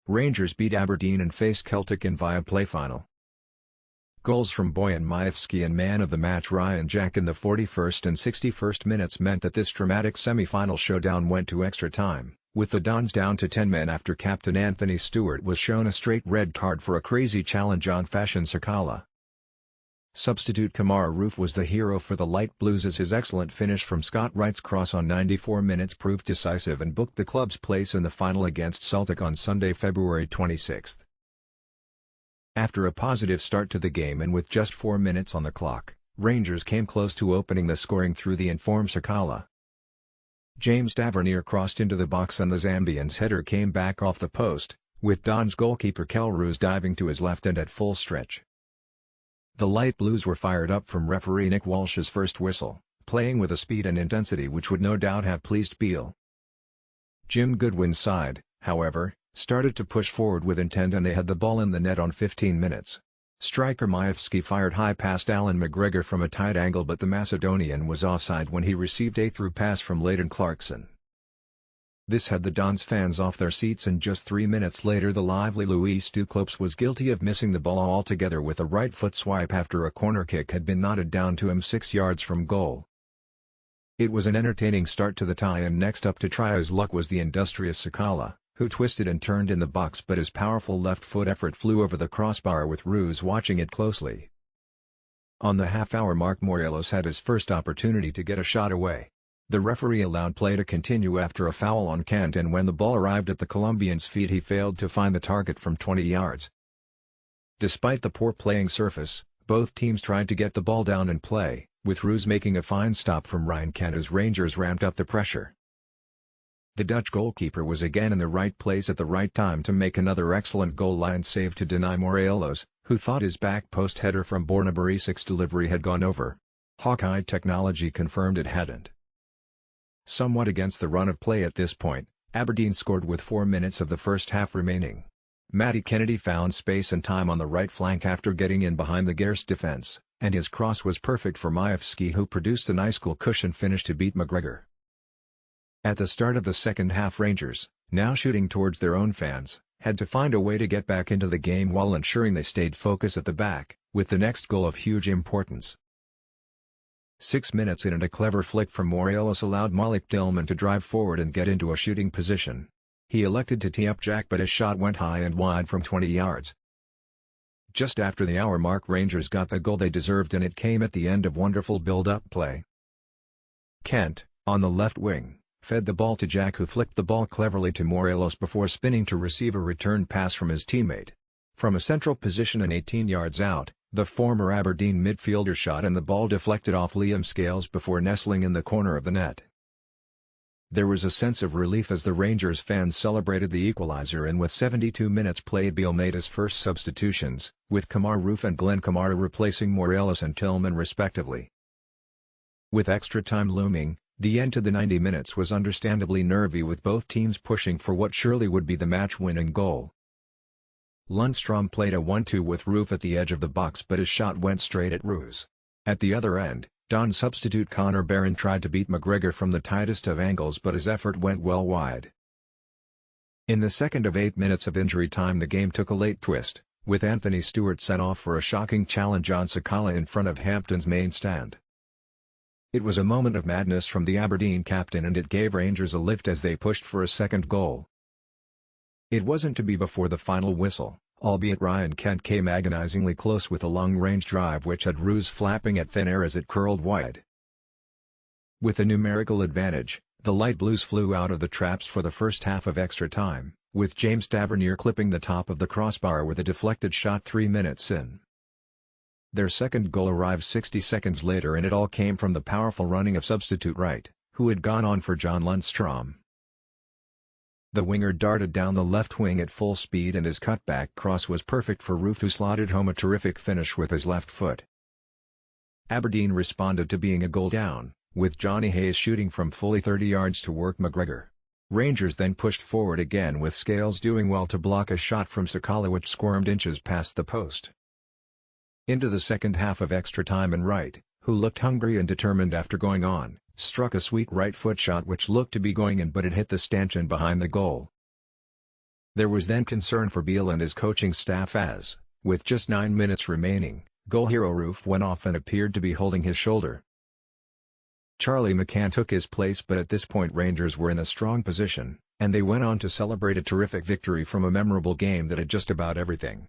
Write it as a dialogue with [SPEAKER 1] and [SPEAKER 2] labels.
[SPEAKER 1] Rangers beat Aberdeen and face Celtic in ViaPlay final. Goals from Bojan Miovski and man of the match Ryan Jack in the 41st and 61st minutes meant that this dramatic semi-final showdown went to extra time, with the Dons down to 10 men after captain Anthony Stewart was shown a straight red card for a crazy challenge on Fashion Sakala. Substitute Kemar Roofe was the hero for the Light Blues as his excellent finish from Scott Wright's cross on 94 minutes proved decisive and booked the club's place in the final against Celtic on Sunday, February 26. After a positive start to the game and with just 4 minutes on the clock, Rangers came close to opening the scoring through the informed Sakala. James Tavernier crossed into the box and the Zambian's header came back off the post, with Dons goalkeeper Kemar Roofe diving to his left and at full stretch. The Light Blues were fired up from referee Nick Walsh's first whistle, playing with a speed and intensity which would no doubt have pleased Beale. Jim Goodwin's side, however, started to push forward with intent and they had the ball in the net on 15 minutes. Striker Miovski fired high past Alan McGregor from a tight angle but the Macedonian was offside when he received a through pass from Leighton Clarkson. This had the Dons fans off their seats and just 3 minutes later the lively Luis Duclopes was guilty of missing the ball altogether with a right foot swipe after a corner kick had been nodded down to him 6 yards from goal. It was an entertaining start to the tie and next up to try his luck was the industrious Sakala, who twisted and turned in the box but his powerful left foot effort flew over the crossbar with Ruse watching it closely. On the half-hour mark Morelos had his first opportunity to get a shot away. The referee allowed play to continue after a foul on Kent and when the ball arrived at the Colombian's feet he failed to find the target from 20 yards. Despite the poor playing surface, both teams tried to get the ball down and play, with Ruse making a fine stop from Ryan Kent as Rangers ramped up the pressure. The Dutch goalkeeper was again in the right place at the right time to make another excellent goal line save to deny Morelos, who thought his back post header from Borna Barisic's delivery had gone over. Hawkeye technology confirmed it hadn't. Somewhat against the run of play at this point, Aberdeen scored with 4 minutes of the first half remaining. Matty Kennedy found space and time on the right flank after getting in behind the Gerst defence, and his cross was perfect for Miovski who produced an icicle cushion finish to beat McGregor. At the start of the second half Rangers, now shooting towards their own fans, had to find a way to get back into the game while ensuring they stayed focused at the back, with the next goal of huge importance. 6 minutes in and a clever flick from Morelos allowed Malik Tillman to drive forward and get into a shooting position. He elected to tee up Jack but his shot went high and wide from 20 yards. Just after the hour mark Rangers got the goal they deserved and it came at the end of wonderful build-up play. Kent, on the left wing, fed the ball to Jack who flicked the ball cleverly to Morelos before spinning to receive a return pass from his teammate. From a central position and 18 yards out, the former Aberdeen midfielder shot and the ball deflected off Liam Scales before nestling in the corner of the net. There was a sense of relief as the Rangers fans celebrated the equaliser and with 72 minutes played Beale made his first substitutions, with Kemar Roofe and Glenn Kamara replacing Morelos and Tillman respectively. With extra time looming, the end to the 90 minutes was understandably nervy with both teams pushing for what surely would be the match-winning goal. Lundstrom played a 1-2 with Roofe at the edge of the box but his shot went straight at Ruse. At the other end, Don substitute Connor Barron tried to beat McGregor from the tightest of angles but his effort went well wide. In the second of 8 minutes of injury time the game took a late twist, with Anthony Stewart sent off for a shocking challenge on Sakala in front of Hampton's main stand. It was a moment of madness from the Aberdeen captain and it gave Rangers a lift as they pushed for a second goal. It wasn't to be before the final whistle, albeit Ryan Kent came agonizingly close with a long-range drive which had Ruse flapping at thin air as it curled wide. With a numerical advantage, the Light Blues flew out of the traps for the first half of extra time, with James Tavernier clipping the top of the crossbar with a deflected shot 3 minutes in. Their second goal arrived 60 seconds later and it all came from the powerful running of substitute Wright, who had gone on for John Lundstrom. The winger darted down the left wing at full speed and his cutback cross was perfect for Roofe who slotted home a terrific finish with his left foot. Aberdeen responded to being a goal down, with Johnny Hayes shooting from fully 30 yards to work McGregor. Rangers then pushed forward again with Scales doing well to block a shot from Sakala which squirmed inches past the post. Into the second half of extra time and Wright, who looked hungry and determined after going on, struck a sweet right foot shot which looked to be going in but it hit the stanchion behind the goal. There was then concern for Beale and his coaching staff as, with just 9 minutes remaining, goal hero Roofe went off and appeared to be holding his shoulder. Charlie McCann took his place, but at this point Rangers were in a strong position, and they went on to celebrate a terrific victory from a memorable game that had just about everything.